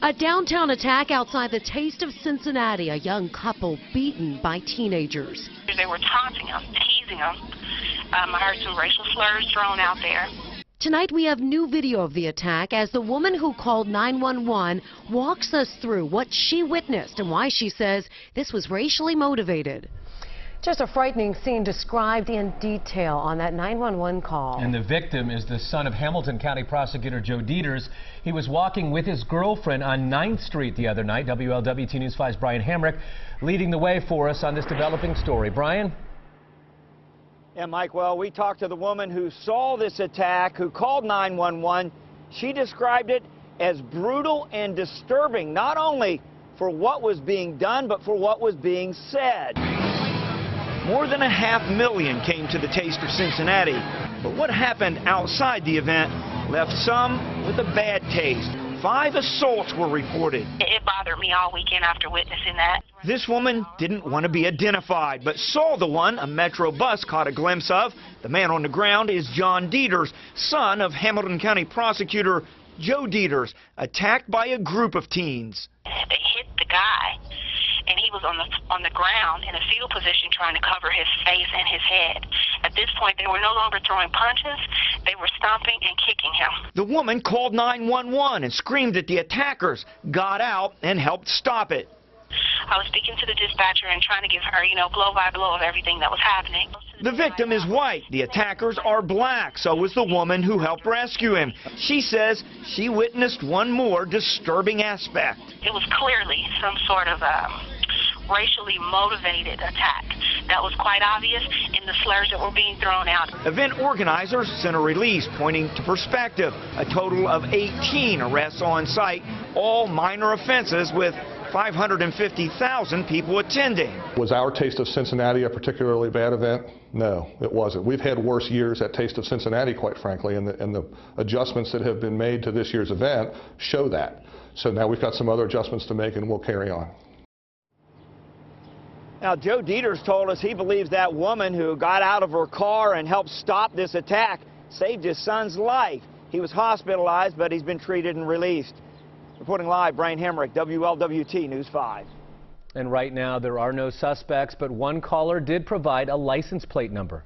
A downtown attack outside the Taste of Cincinnati, a young couple beaten by teenagers. They were taunting them, teasing them. I heard some racial slurs thrown out there. Tonight we have new video of the attack as the woman who called 911 walks us through what she witnessed and why she says this was racially motivated. Just a frightening scene described in detail on that 911 call. And the victim is the son of Hamilton County Prosecutor Joe Deters. He was walking with his girlfriend on 9th Street the other night. WLWT News 5's Brian Hamrick leading the way for us on this developing story. Brian? Yeah, Mike, well, we talked to the woman who saw this attack, who called 911. She described it as brutal and disturbing, not only for what was being done, but for what was being said. More than 500,000 came to the Taste of Cincinnati, but what happened outside the event left some with a bad taste. 5 assaults were reported. It bothered me all weekend after witnessing that. This woman didn't want to be identified, but saw the one a Metro bus caught a glimpse of. The man on the ground is John Deters, son of Hamilton County Prosecutor Joe Deters, attacked by a group of teens. They hit the guy, and he was on the ground in a fetal position trying to cover his face and his head. At this point, they were no longer throwing punches. They were stomping and kicking him. The woman called 911 and screamed that the attackers got out and helped stop it. I was speaking to the dispatcher and trying to give her, blow by blow of everything that was happening. The victim is white. The attackers are black. So was the woman who helped rescue him. She says she witnessed one more disturbing aspect. It was clearly some sort of racially motivated attack. That was quite obvious in the slurs that were being thrown out. Event organizers sent a release pointing to perspective. A total of 18 arrests on site, all minor offenses with 550,000 people attending. Was our Taste of Cincinnati a particularly bad event? No, it wasn't. We've had worse years at Taste of Cincinnati, quite frankly, and the adjustments that have been made to this year's event show that. So now we've got some other adjustments to make, and we'll carry on. Now, Joe Deters told us he believes that woman who got out of her car and helped stop this attack saved his son's life. He was hospitalized, but he's been treated and released. Reporting live, Brian Hamrick, WLWT News 5. And right now there are no suspects, but one caller did provide a license plate number.